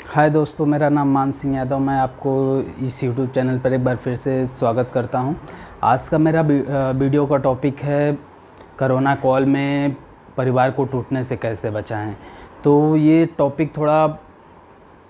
हाय दोस्तों, मेरा नाम मान सिंह यादव। मैं आपको इस यूट्यूब चैनल पर एक बार फिर से स्वागत करता हूं। आज का मेरा वीडियो का टॉपिक है कोरोना काल में परिवार को टूटने से कैसे बचाएं। तो ये टॉपिक थोड़ा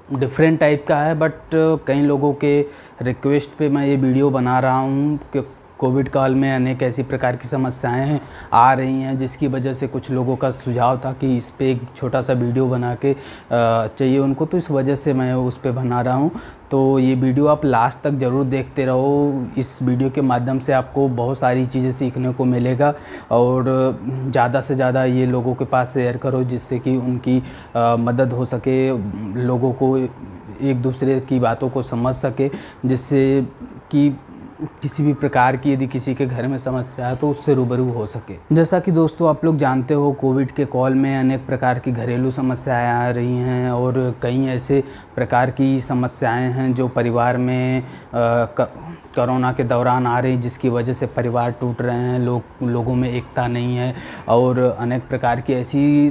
डिफरेंट टाइप का है, बट कई लोगों के रिक्वेस्ट पे मैं ये वीडियो बना रहा हूँ कि कोविड काल में अनेक ऐसी प्रकार की समस्याएं आ रही हैं, जिसकी वजह से कुछ लोगों का सुझाव था कि इस पे एक छोटा सा वीडियो बना के चाहिए उनको, तो इस वजह से मैं उस पे बना रहा हूँ। तो ये वीडियो आप लास्ट तक ज़रूर देखते रहो। इस वीडियो के माध्यम से आपको बहुत सारी चीज़ें सीखने को मिलेगा और ज़्यादा से ज़्यादा ये लोगों के पास शेयर करो, जिससे कि उनकी मदद हो सके, लोगों को एक दूसरे की बातों को समझ सके, जिससे कि किसी भी प्रकार की यदि किसी के घर में समस्या है तो उससे रूबरू हो सके। जैसा कि दोस्तों आप लोग जानते हो, कोविड के कॉल में अनेक प्रकार की घरेलू समस्याएं आ रही हैं और कई ऐसे प्रकार की समस्याएं हैं जो परिवार में कोरोना के दौरान आ रही, जिसकी वजह से परिवार टूट रहे हैं, लोगों में एकता नहीं है और अनेक प्रकार की ऐसी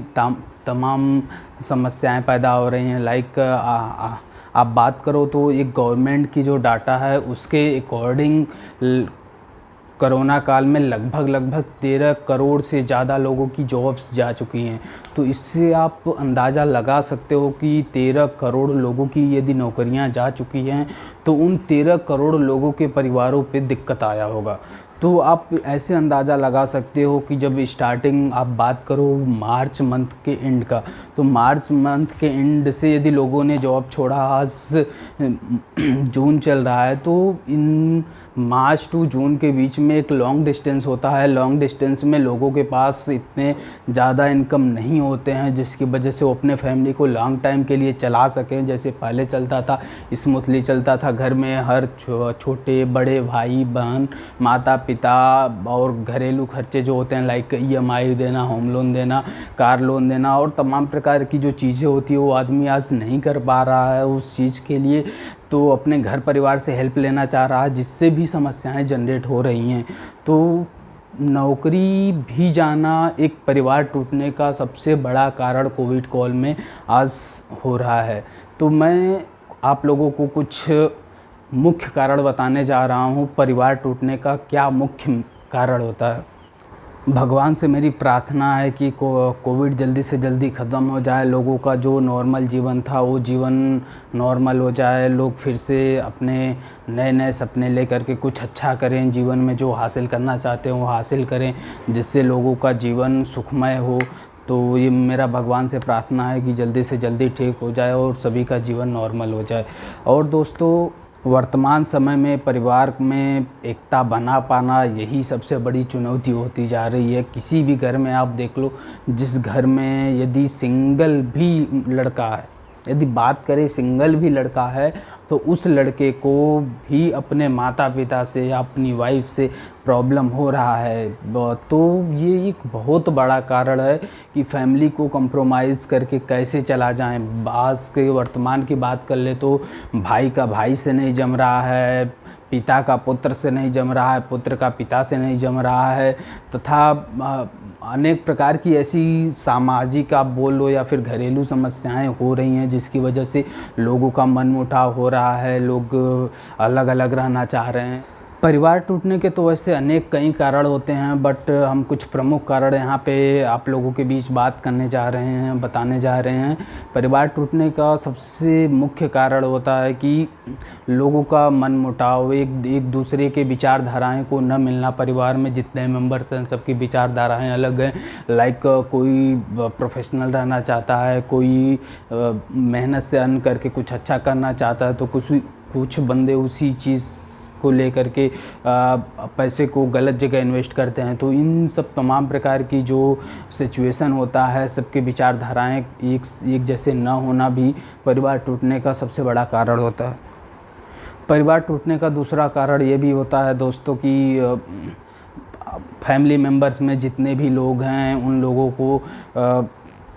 तमाम समस्याएं पैदा हो रही हैं। लाइक आप बात करो तो एक गवर्नमेंट की जो डाटा है उसके अकॉर्डिंग कोरोना काल में लगभग 13 करोड़ से ज़्यादा लोगों की जॉब्स जा चुकी हैं। तो इससे आप अंदाज़ा लगा सकते हो कि 13 करोड़ लोगों की यदि नौकरियां जा चुकी हैं तो उन 13 करोड़ लोगों के परिवारों पे दिक्कत आया होगा। तो आप ऐसे अंदाज़ा लगा सकते हो कि जब स्टार्टिंग आप बात करो मार्च मंथ के एंड का, तो मार्च मंथ के एंड से यदि लोगों ने जॉब छोड़ा, आज जून चल रहा है, तो इन मार्च टू जून के बीच में एक लॉन्ग डिस्टेंस होता है। लॉन्ग डिस्टेंस में लोगों के पास इतने ज़्यादा इनकम नहीं होते हैं जिसकी वजह से वो अपने फैमिली को लॉन्ग टाइम के लिए चला सकें। जैसे पहले चलता था, स्मूथली चलता था, घर में हर छोटे बड़े भाई बहन, माता पिता और घरेलू खर्चे जो होते हैं, लाइक EMI देना, होम लोन देना, कार लोन देना और तमाम प्रकार की जो चीज़ें होती है वो आदमी आज नहीं कर पा रहा है उस चीज़ के लिए, तो अपने घर परिवार से हेल्प लेना चाह रहा है, जिससे भी समस्याएं जनरेट हो रही हैं। तो नौकरी भी जाना एक परिवार टूटने का सबसे बड़ा कारण कोविड काल में आज हो रहा है। तो मैं आप लोगों को कुछ मुख्य कारण बताने जा रहा हूँ, परिवार टूटने का क्या मुख्य कारण होता है। भगवान से मेरी प्रार्थना है कि कोविड जल्दी से जल्दी ख़त्म हो जाए, लोगों का जो नॉर्मल जीवन था वो जीवन नॉर्मल हो जाए, लोग फिर से अपने नए सपने लेकर के कुछ अच्छा करें, जीवन में जो हासिल करना चाहते हैं वो हासिल करें, जिससे लोगों का जीवन सुखमय हो। तो ये मेरा भगवान से प्रार्थना है कि जल्दी से जल्दी ठीक हो जाए और सभी का जीवन नॉर्मल हो जाए। और दोस्तों, वर्तमान समय में परिवार में एकता बना पाना यही सबसे बड़ी चुनौती होती जा रही है। किसी भी घर में आप देख लो, जिस घर में यदि सिंगल भी लड़का है, यदि बात करें सिंगल भी लड़का है, तो उस लड़के को भी अपने माता पिता से या अपनी वाइफ से प्रॉब्लम हो रहा है। तो ये एक बहुत बड़ा कारण है कि फैमिली को कंप्रोमाइज़ करके कैसे चला जाए। आज के वर्तमान की बात कर ले तो भाई का भाई से नहीं जम रहा है, पिता का पुत्र से नहीं जम रहा है, पुत्र का पिता से नहीं जम रहा है, तथा अनेक प्रकार की ऐसी सामाजिक आप बोल लो या फिर घरेलू समस्याएं हो रही हैं, जिसकी वजह से लोगों का मनमुटाव हो रहा है, लोग अलग अलग रहना चाह रहे हैं। परिवार टूटने के तो वैसे अनेक कई कारण होते हैं, बट हम कुछ प्रमुख कारण यहाँ पे आप लोगों के बीच बात करने जा रहे हैं, बताने जा रहे हैं। परिवार टूटने का सबसे मुख्य कारण होता है कि लोगों का मनमुटाव, एक दूसरे के विचारधाराएं को न मिलना। परिवार में जितने मेंबर्स हैं सबकी विचारधाराएं अलग हैं। लाइक कोई प्रोफेशनल रहना चाहता है, कोई मेहनत से अर्न करके कुछ अच्छा करना चाहता है, तो कुछ बंदे उसी चीज़ को लेकर के पैसे को गलत जगह इन्वेस्ट करते हैं। तो इन सब तमाम प्रकार की जो सिचुएशन होता है, सबके विचारधाराएं एक जैसे न होना भी परिवार टूटने का सबसे बड़ा कारण होता है। परिवार टूटने का दूसरा कारण ये भी होता है दोस्तों कि फैमिली मेम्बर्स में जितने भी लोग हैं उन लोगों को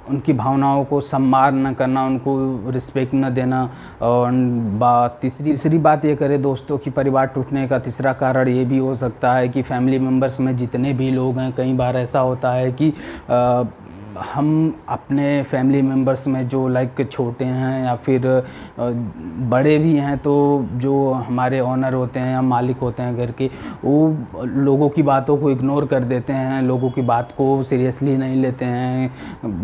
उनकी भावनाओं को सम्मान न करना, उनको रिस्पेक्ट न देना। और तीसरी बात ये करें दोस्तों कि परिवार टूटने का तीसरा कारण ये भी हो सकता है कि फैमिली मेम्बर्स में जितने भी लोग हैं, कई बार ऐसा होता है कि हम अपने फैमिली मेम्बर्स में जो लाइक छोटे हैं या फिर बड़े भी हैं, तो जो हमारे ओनर होते हैं या मालिक होते हैं घर के, वो लोगों की बातों को इग्नोर कर देते हैं, लोगों की बात को सीरियसली नहीं लेते हैं,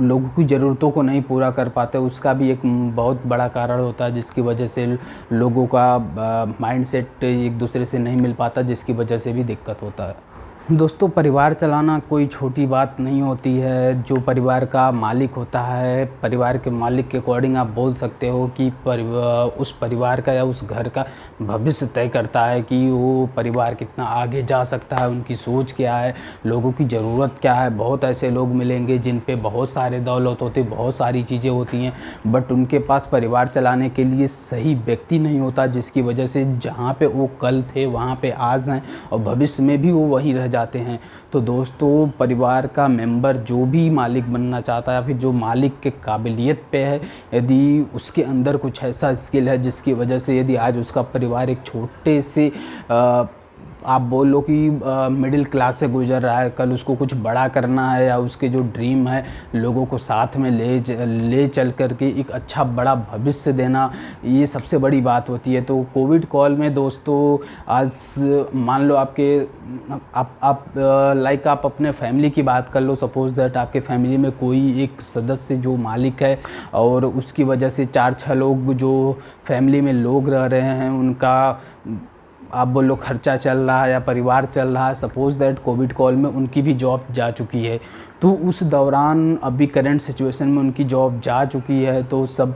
लोगों की ज़रूरतों को नहीं पूरा कर पाते। उसका भी एक बहुत बड़ा कारण होता है जिसकी वजह से लोगों का माइंडसेट एक दूसरे से नहीं मिल पाता, जिसकी वजह से भी दिक्कत होता है। दोस्तों, परिवार चलाना कोई छोटी बात नहीं होती है। जो परिवार का मालिक होता है, परिवार के मालिक के अकॉर्डिंग आप बोल सकते हो कि उस परिवार का या उस घर का भविष्य तय करता है कि वो परिवार कितना आगे जा सकता है, उनकी सोच क्या है, लोगों की ज़रूरत क्या है। बहुत ऐसे लोग मिलेंगे जिन पे बहुत सारे दौलत होते, बहुत सारी चीज़ें होती हैं, बट उनके पास परिवार चलाने के लिए सही व्यक्ति नहीं होता, जिसकी वजह से जहाँ पे वो कल थे वहाँ पे आज हैं और भविष्य में भी वो वहीं रह जाते हैं। तो दोस्तों, परिवार का मेंबर जो भी मालिक बनना चाहता है या फिर जो मालिक के काबिलियत पे है, यदि उसके अंदर कुछ ऐसा स्किल है जिसकी वजह से यदि आज उसका परिवार एक छोटे से आप बोल लो कि मिडिल क्लास से गुजर रहा है, कल उसको कुछ बड़ा करना है या उसके जो ड्रीम है लोगों को साथ में ले चल कर के एक अच्छा बड़ा भविष्य देना, ये सबसे बड़ी बात होती है। तो कोविड कॉल में दोस्तों, आज मान लो आप अपने फैमिली की बात कर लो। सपोज़ दैट आपके फैमिली में कोई एक सदस्य जो मालिक है और उसकी वजह से 4-6 लोग जो फैमिली में लोग रह रहे हैं, उनका आप बोलो खर्चा चल रहा है या परिवार चल रहा है। सपोज़ दैट कोविड कॉल में उनकी भी जॉब जा चुकी है, तो उस दौरान अभी करंट सिचुएशन में उनकी जॉब जा चुकी है, तो सब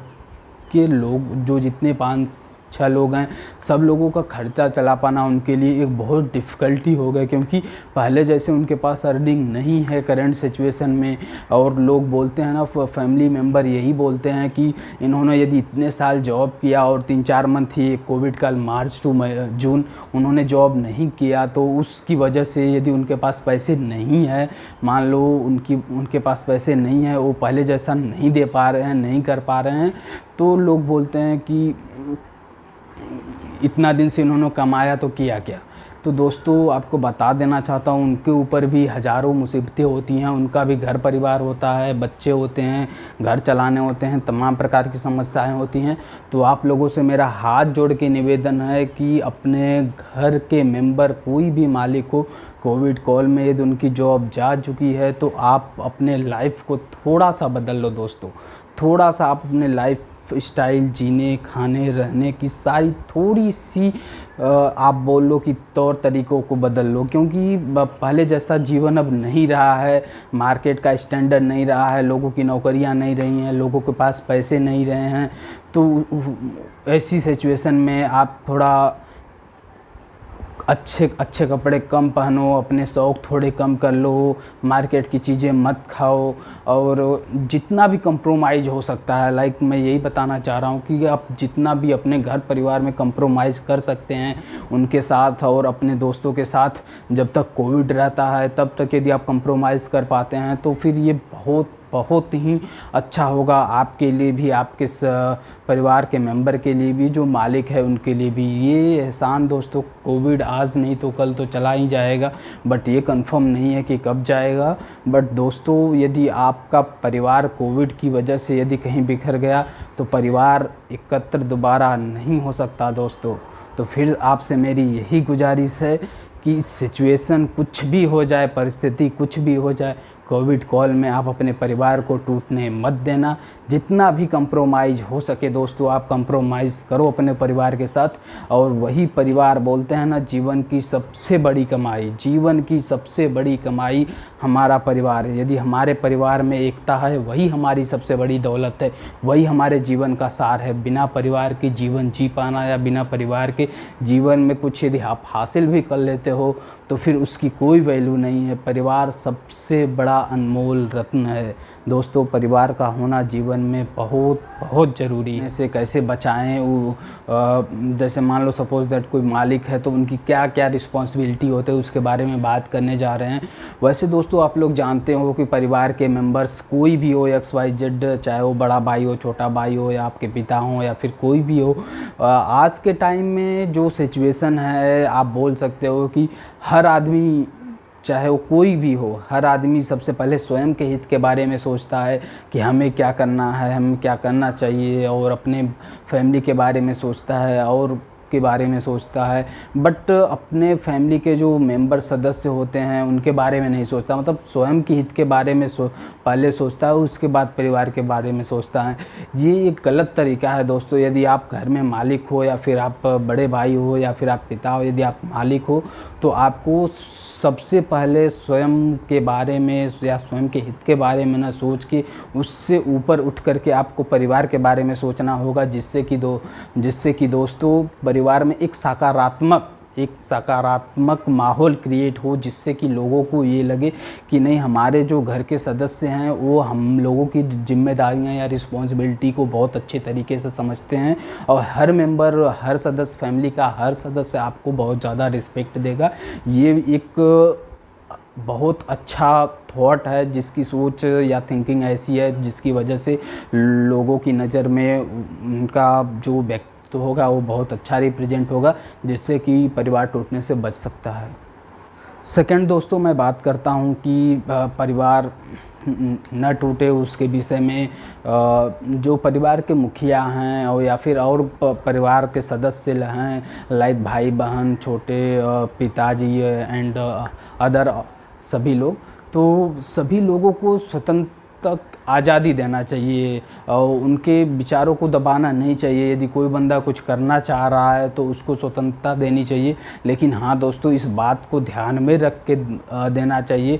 के लोग जो जितने 5-6 लोग हैं, सब लोगों का खर्चा चला पाना उनके लिए एक बहुत डिफ़िकल्टी हो गया, क्योंकि पहले जैसे उनके पास अर्निंग नहीं है करंट सिचुएशन में। और लोग बोलते हैं ना, फैमिली मेम्बर यही बोलते हैं कि इन्होंने यदि इतने साल जॉब किया और 3-4 मंथ ही कोविड काल मार्च टू जून उन्होंने जॉब नहीं किया, तो उसकी वजह से यदि उनके पास पैसे नहीं है, मान लो उनके पास पैसे नहीं है, वो पहले जैसा नहीं दे पा रहे हैं, नहीं कर पा रहे हैं, तो लोग बोलते हैं कि इतना दिन से इन्होंने कमाया तो किया क्या। तो दोस्तों, आपको बता देना चाहता हूँ, उनके ऊपर भी हज़ारों मुसीबतें होती हैं, उनका भी घर परिवार होता है, बच्चे होते हैं, घर चलाने होते हैं, तमाम प्रकार की समस्याएं होती हैं। तो आप लोगों से मेरा हाथ जोड़ के निवेदन है कि अपने घर के मेंबर कोई भी मालिक हो, कोविड कॉल में यदि उनकी जॉब जा चुकी है, तो आप अपने लाइफ को थोड़ा सा बदल लो दोस्तों। थोड़ा सा आप अपने लाइफ स्टाइल, जीने, खाने, रहने की सारी थोड़ी सी आप बोल लो कि तौर तरीक़ों को बदल लो, क्योंकि पहले जैसा जीवन अब नहीं रहा है। मार्केट का स्टैंडर्ड नहीं रहा है, लोगों की नौकरियां नहीं रही हैं, लोगों के पास पैसे नहीं रहे हैं। तो ऐसी सिचुएशन में आप थोड़ा अच्छे कपड़े कम पहनो, अपने शौक़ थोड़े कम कर लो, मार्केट की चीज़ें मत खाओ, और जितना भी कंप्रोमाइज़ हो सकता है, लाइक मैं यही बताना चाह रहा हूँ कि आप जितना भी अपने घर परिवार में कंप्रोमाइज़ कर सकते हैं उनके साथ, और अपने दोस्तों के साथ जब तक कोविड रहता है तब तक यदि आप कंप्रोमाइज़ कर पाते हैं तो फिर ये बहुत ही अच्छा होगा आपके लिए भी, आपके परिवार के मेंबर के लिए भी, जो मालिक है उनके लिए भी। ये एहसान दोस्तों, कोविड आज नहीं तो कल तो चला ही जाएगा, बट ये कंफर्म नहीं है कि कब जाएगा। बट दोस्तों, यदि आपका परिवार कोविड की वजह से यदि कहीं बिखर गया तो परिवार एकत्र दोबारा नहीं हो सकता दोस्तों। तो फिर आपसे मेरी यही गुजारिश है कि सिचुएशन कुछ भी हो जाए, परिस्थिति कुछ भी हो जाए, कोविड कॉल में आप अपने परिवार को टूटने मत देना। जितना भी कंप्रोमाइज़ हो सके दोस्तों, आप कंप्रोमाइज़ करो अपने परिवार के साथ। और वही परिवार बोलते हैं ना, जीवन की सबसे बड़ी कमाई, जीवन की सबसे बड़ी कमाई हमारा परिवार है। यदि हमारे परिवार में एकता है, वही हमारी सबसे बड़ी दौलत है, वही हमारे जीवन का सार है। बिना परिवार के जीवन जी पाना या बिना परिवार के जीवन में कुछ यदि आप हासिल भी कर लेते हो तो फिर उसकी कोई वैल्यू नहीं है। परिवार सबसे बड़ा अनमोल रत्न है दोस्तों। परिवार का होना जीवन में बहुत बहुत ज़रूरी है। इसे कैसे बचाएं, वो जैसे मान लो सपोज़ दैट कोई मालिक है तो उनकी क्या क्या रिस्पॉन्सिबिलिटी होते हैं उसके बारे में बात करने जा रहे हैं। वैसे दोस्तों, आप लोग जानते हो कि परिवार के मेंबर्स कोई भी हो, XYZ, चाहे वो बड़ा भाई हो, छोटा भाई हो, या आपके पिता हो, या फिर कोई भी हो, आज के टाइम में जो सिचुएशन है, आप बोल सकते हो कि हर आदमी चाहे वो कोई भी हो, हर आदमी सबसे पहले स्वयं के हित के बारे में सोचता है कि हमें क्या करना है, हमें क्या करना चाहिए, और अपने फैमिली के बारे में सोचता है और के बारे में सोचता है। बट अपने फैमिली के जो मेंबर सदस्य होते हैं उनके बारे में नहीं सोचता, मतलब स्वयं के हित के बारे में पहले सोचता है, उसके बाद परिवार के बारे में सोचता है। ये एक गलत तरीका है दोस्तों। यदि आप घर में मालिक हो या फिर आप बड़े भाई हो या फिर आप पिता हो, यदि आप मालिक हो तो आपको सबसे पहले स्वयं के बारे में या स्वयं के हित के बारे में ना सोच के उससे ऊपर उठ करके आपको परिवार के बारे में सोचना होगा, जिससे कि दोस्तों परिवार में एक सकारात्मक माहौल क्रिएट हो, जिससे कि लोगों को ये लगे कि नहीं, हमारे जो घर के सदस्य हैं वो हम लोगों की जिम्मेदारियां या रिस्पॉन्सिबिलिटी को बहुत अच्छे तरीके से समझते हैं, और हर सदस्य, फैमिली का हर सदस्य आपको बहुत ज़्यादा रिस्पेक्ट देगा। ये एक बहुत अच्छा थॉट है, जिसकी सोच या थिंकिंग ऐसी है जिसकी वजह से लोगों की नज़र में उनका जो व्यक्तित्व होगा वो बहुत अच्छा रिप्रेजेंट होगा, जिससे कि परिवार टूटने से बच सकता है। सेकंड दोस्तों, मैं बात करता हूँ कि परिवार न टूटे उसके विषय में जो परिवार के मुखिया हैं और या फिर और परिवार के सदस्य हैं, लाइक भाई बहन, छोटे पिताजी एंड अदर सभी लोग, तो सभी लोगों को स्वतंत्र आज़ादी देना चाहिए और उनके विचारों को दबाना नहीं चाहिए। यदि कोई बंदा कुछ करना चाह रहा है तो उसको स्वतंत्रता देनी चाहिए, लेकिन हाँ दोस्तों, इस बात को ध्यान में रख के देना चाहिए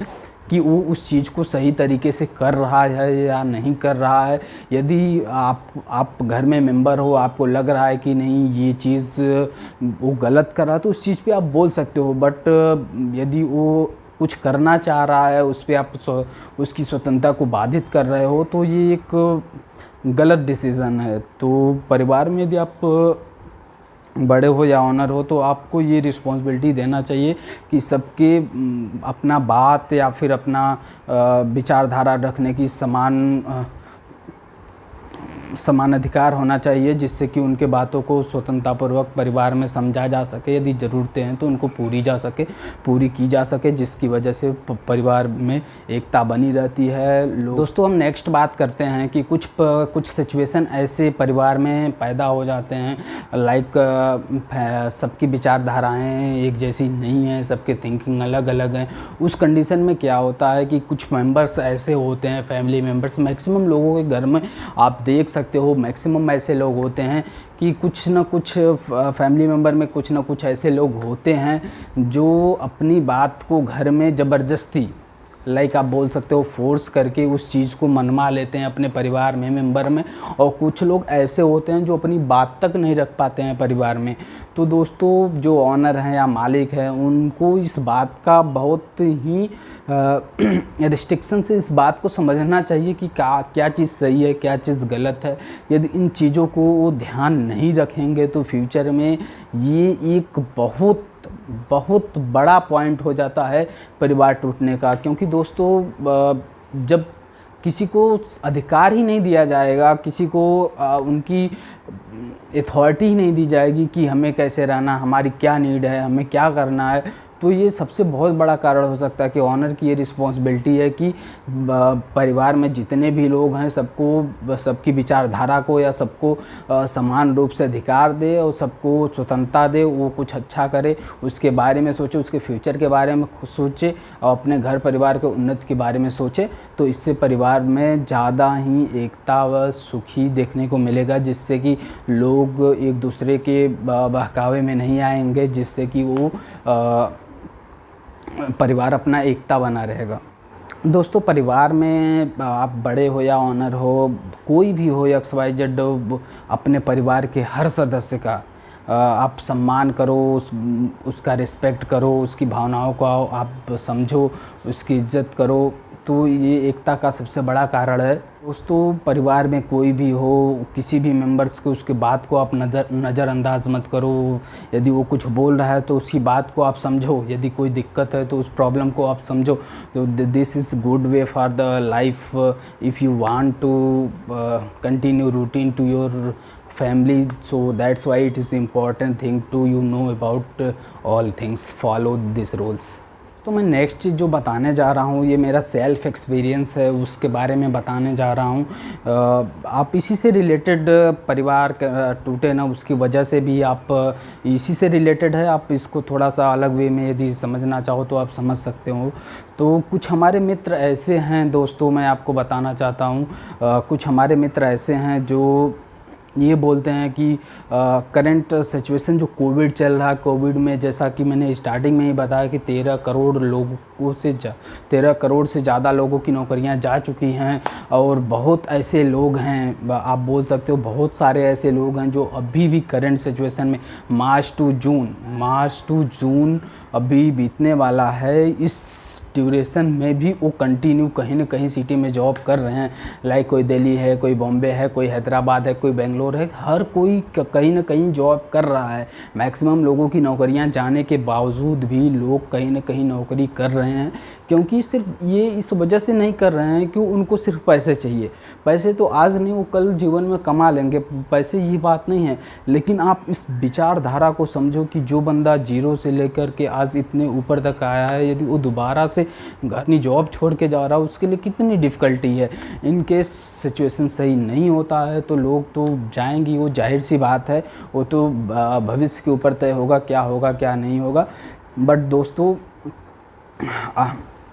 कि वो उस चीज़ को सही तरीके से कर रहा है या नहीं कर रहा है। यदि आप घर में मेंबर हो, आपको लग रहा है कि नहीं ये चीज़ वो गलत कर रहा है, तो उस चीज़ पे आप बोल सकते हो। बट यदि वो कुछ करना चाह रहा है, उस पर आप उसकी स्वतंत्रता को बाधित कर रहे हो, तो ये एक गलत डिसीज़न है। तो परिवार में यदि आप बड़े हो या ऑनर हो तो आपको ये रिस्पॉन्सिबिलिटी देना चाहिए कि सबके अपना बात या फिर अपना विचारधारा रखने की समान अधिकार होना चाहिए, जिससे कि उनके बातों को स्वतंत्रतापूर्वक परिवार में समझा जा सके। यदि ज़रूरतें हैं तो उनको पूरी की जा सके, जिसकी वजह से परिवार में एकता बनी रहती है। दोस्तों, हम नेक्स्ट बात करते हैं कि कुछ सिचुएशन ऐसे परिवार में पैदा हो जाते हैं, लाइक सबकी विचारधाराएँ एक जैसी नहीं हैं, सबके थिंकिंग अलग अलग हैं। उस कंडीशन में क्या होता है कि कुछ मेंबर्स ऐसे होते हैं, फैमिली मेंबर्स, मैक्सिमम लोगों के घर में आप देख सकते हो, मैक्सिमम ऐसे लोग होते हैं कि कुछ ना कुछ फैमिली मेंबर में कुछ ना कुछ ऐसे लोग होते हैं जो अपनी बात को घर में ज़बरदस्ती, लाइक आप बोल सकते हो फोर्स करके उस चीज़ को मनवा लेते हैं अपने परिवार में मेंबर में। और कुछ लोग ऐसे होते हैं जो अपनी बात तक नहीं रख पाते हैं परिवार में। तो दोस्तों, जो ऑनर हैं या मालिक हैं, उनको इस बात का बहुत ही रिस्ट्रिक्शन से इस बात को समझना चाहिए कि क्या चीज़ सही है, क्या चीज़ गलत है। यदि इन चीज़ों को वो ध्यान नहीं रखेंगे तो फ्यूचर में ये एक बहुत बड़ा पॉइंट हो जाता है परिवार टूटने का। क्योंकि दोस्तों, जब किसी को अधिकार ही नहीं दिया जाएगा, किसी को उनकी अथॉरिटी ही नहीं दी जाएगी कि हमें कैसे रहना, हमारी क्या नीड है, हमें क्या करना है, तो ये सबसे बहुत बड़ा कारण हो सकता है कि ऑनर की ये रिस्पॉन्सिबिलिटी है कि परिवार में जितने भी लोग हैं सबकी विचारधारा को या सबको समान रूप से अधिकार दे और सबको स्वतंत्रता दे, वो कुछ अच्छा करे, उसके बारे में सोचे, उसके फ्यूचर के बारे में सोचे और अपने घर परिवार के उन्नति के बारे में सोचे। तो इससे परिवार में ज़्यादा ही एकता व सुखी देखने को मिलेगा, जिससे कि लोग एक दूसरे के बहकावे में नहीं आएंगे, जिससे कि वो परिवार अपना एकता बना रहेगा। दोस्तों, परिवार में आप बड़े हो या ऑनर हो, कोई भी हो, XYZ, अपने परिवार के हर सदस्य का आप सम्मान करो, उसका रिस्पेक्ट करो, उसकी भावनाओं को आप समझो, उसकी इज्जत करो। तो ये एकता का सबसे बड़ा कारण है। दोस्तों, परिवार में कोई भी हो, किसी भी मेंबर्स को उसके बात को आप नज़रअंदाज मत करो। यदि वो कुछ बोल रहा है तो उसकी बात को आप समझो, यदि कोई दिक्कत है तो उस प्रॉब्लम को आप समझो। तो this is good way for the life if you want to continue routine to your family. So that's why it is important thing to know about all things, follow these rules. तो मैं next चीज़ जो बताने जा रहा हूँ ये मेरा self experience है, उसके बारे में बताने जा रहा हूँ। आप इसी से रिलेटेड, परिवार टूटे ना उसकी वजह से भी आप इसी से रिलेटेड है, आप इसको थोड़ा सा अलग वे में यदि समझना चाहो तो आप समझ सकते हो। तो कुछ हमारे मित्र ऐसे हैं दोस्तों, मैं आपको बताना चाहता हूँ, कुछ हमारे मित्र ऐसे हैं जो ये बोलते हैं कि करंट सिचुएशन जो कोविड चल रहा है, कोविड में जैसा कि मैंने स्टार्टिंग में ही बताया कि 13 करोड़ से ज़्यादा लोगों की नौकरियां जा चुकी हैं। और बहुत ऐसे लोग हैं, आप बोल सकते हो बहुत सारे ऐसे लोग हैं जो अभी भी करंट सिचुएशन में मार्च टू जून अभी बीतने वाला है, इस ड्यूरेशन में भी वो कंटिन्यू कहीं ना कहीं सिटी में जॉब कर रहे हैं। लाइक कोई दिल्ली है, कोई बॉम्बे है, कोई हैदराबाद है, कोई बेंगलोर है, हर कोई कहीं ना कहीं जॉब कर रहा है। मैक्सिमम लोगों की नौकरियां जाने के बावजूद भी लोग कहीं ना कहीं नौकरी कर रहे हैं, क्योंकि सिर्फ ये इस वजह से नहीं कर रहे हैं कि उनको सिर्फ पैसे चाहिए। पैसे तो आज नहीं वो कल जीवन में कमा लेंगे, पैसे ये बात नहीं है, लेकिन आप इस विचारधारा को समझो कि जो बंदा जीरो से लेकर के आज इतने ऊपर तक आया है, यदि वो दोबारा से अपनी जॉब छोड़ के जा रहा है उसके लिए कितनी डिफ़िकल्टी है। इन केस सिचुएशन सही नहीं होता है तो लोग तो जाएंगी, वो जाहिर सी बात है, वो तो भविष्य के ऊपर तय होगा क्या नहीं होगा। बट दोस्तों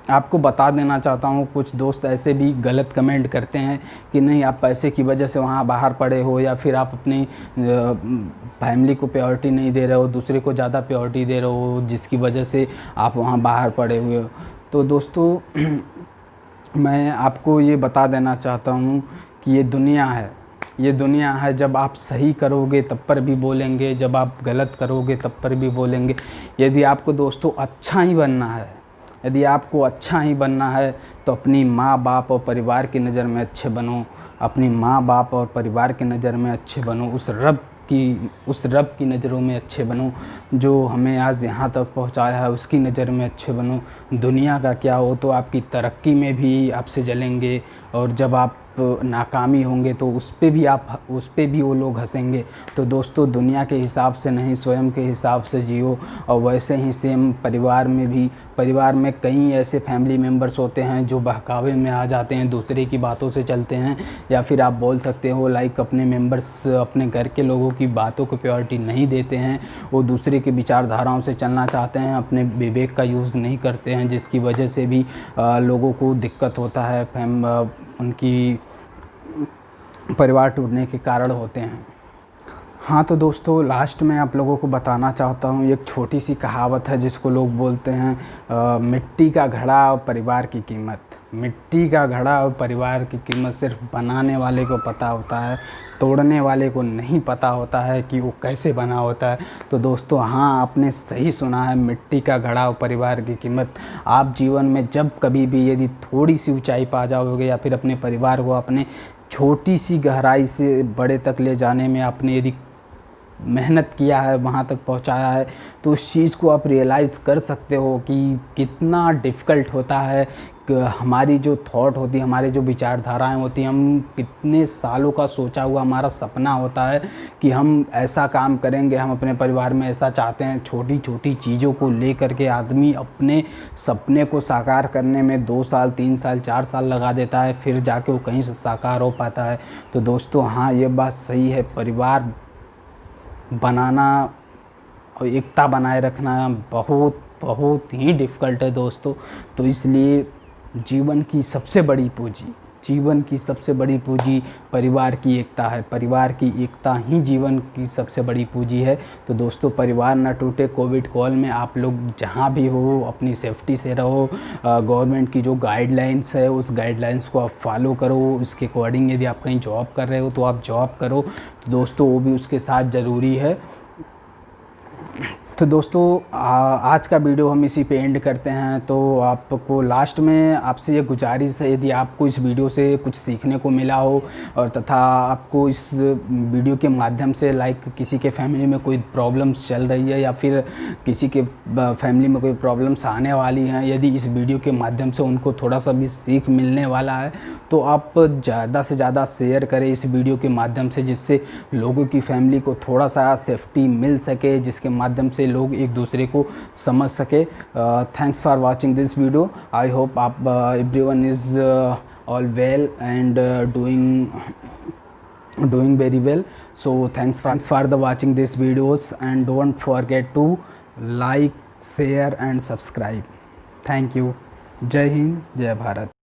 आपको बता देना चाहता हूँ, कुछ दोस्त ऐसे भी गलत कमेंट करते हैं कि नहीं आप पैसे की वजह से वहाँ बाहर पड़े हो, या फिर आप अपनी फैमिली को प्रायोरिटी नहीं दे रहे हो, दूसरे को ज़्यादा प्रायोरिटी दे रहे हो, जिसकी वजह से आप वहाँ बाहर पड़े हुए हो। तो दोस्तों मैं आपको ये बता देना चाहता हूँ कि ये दुनिया है, जब आप सही करोगे तब पर भी बोलेंगे, जब आप गलत करोगे तब पर भी बोलेंगे। यदि आपको दोस्तों अच्छा ही बनना है तो अपनी माँ बाप और परिवार की नज़र में अच्छे बनो, उस रब की नज़रों में अच्छे बनो जो हमें आज यहाँ तक पहुँचाया है, उसकी नज़र में अच्छे बनो। दुनिया का क्या हो तो आपकी तरक्की में भी आपसे जलेंगे, और जब आप नाकामी होंगे तो उस पे भी वो लोग हंसेंगे। तो दोस्तों दुनिया के हिसाब से नहीं, स्वयं के हिसाब से जियो। और वैसे ही सेम परिवार में कई ऐसे फैमिली मेम्बर्स होते हैं जो बहकावे में आ जाते हैं, दूसरे की बातों से चलते हैं, या फिर आप बोल सकते हो लाइक अपने घर के लोगों की बातों को प्रायोरिटी नहीं देते हैं, वो दूसरे की विचारधाराओं से चलना चाहते हैं, अपने विवेक का यूज़ नहीं करते हैं, जिसकी वजह से भी लोगों को दिक्कत होता है, उनकी परिवार टूटने के कारण होते हैं। हाँ तो दोस्तों लास्ट में आप लोगों को बताना चाहता हूँ, एक छोटी सी कहावत है जिसको लोग बोलते हैं मिट्टी का घड़ा और परिवार की कीमत। मिट्टी का घड़ा और परिवार की कीमत सिर्फ बनाने वाले को पता होता है, तोड़ने वाले को नहीं पता होता है कि वो कैसे बना होता है। तो दोस्तों हाँ, आपने सही सुना है, मिट्टी का घड़ा और परिवार की कीमत। आप जीवन में जब कभी भी यदि थोड़ी सी ऊंचाई पा जाओगे, या फिर अपने परिवार को अपने छोटी सी गहराई से बड़े तक ले जाने में आपने यदि मेहनत किया है, वहाँ तक पहुँचाया है, तो उस चीज़ को आप रियलाइज़ कर सकते हो कि कितना डिफ़िकल्ट होता है। हमारी जो थॉट होती है, हमारी जो विचारधाराएं होती हैं, हम कितने सालों का सोचा हुआ हमारा सपना होता है कि हम ऐसा काम करेंगे, हम अपने परिवार में ऐसा चाहते हैं। छोटी छोटी चीज़ों को लेकर के आदमी अपने सपने को साकार करने में 2 साल 3 साल 4 साल लगा देता है, फिर जाके वो कहीं से साकार हो पाता है। तो दोस्तों हाँ, ये बात सही है, परिवार बनाना और एकता बनाए रखना बहुत ही डिफ़िकल्ट है दोस्तों। तो इसलिए जीवन की सबसे बड़ी पूंजी परिवार की एकता है। परिवार की एकता ही जीवन की सबसे बड़ी पूंजी है। तो दोस्तों परिवार ना टूटे। कोविड कॉल में आप लोग जहां भी हो अपनी सेफ्टी से रहो। गवर्नमेंट की जो गाइडलाइंस है उस गाइडलाइंस को आप फॉलो करो। उसके अकॉर्डिंग यदि आप कहीं जॉब कर रहे हो तो आप जॉब करो। तो दोस्तों वो भी उसके साथ ज़रूरी है। तो दोस्तों आज का वीडियो हम इसी पे एंड करते हैं। तो आपको लास्ट में आपसे ये गुजारिश है, यदि आपको इस वीडियो से कुछ सीखने को मिला हो और तथा आपको इस वीडियो के माध्यम से लाइक किसी के फैमिली में कोई प्रॉब्लम्स चल रही है या फिर किसी के फैमिली में कोई प्रॉब्लम्स आने वाली हैं, यदि इस वीडियो के माध्यम से उनको थोड़ा सा भी सीख मिलने वाला है तो आप ज़्यादा से ज़्यादा शेयर करें इस वीडियो के माध्यम से, जिससे लोगों की फैमिली को थोड़ा सा सेफ्टी मिल सके, जिसके माध्यम से ताकि लोग एक दूसरे को समझ सके। Thanks for watching this video. I hope आप everyone is all well and doing very well. So thanks for the watching these videos, and don't forget to like, share and subscribe. Thank you. जय हिंद, जय भारत।